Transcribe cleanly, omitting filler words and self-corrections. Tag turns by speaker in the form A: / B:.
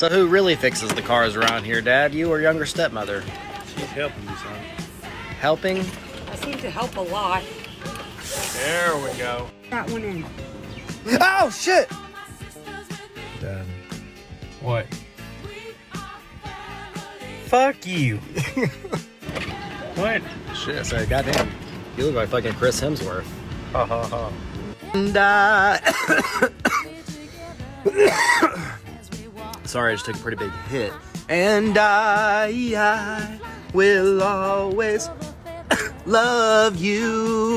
A: So who really fixes the cars around here, Dad? You or younger stepmother?
B: She's helping me, son.
A: Helping?
C: I seem to help a lot.
B: There we go.
C: That one in.
A: Oh, shit!
B: Dad. What? Fuck you. What?
A: Shit, so goddamn. You look like fucking Chris Hemsworth.
B: Ha ha ha.
A: And sorry, I just took a pretty big hit. And I will always love you.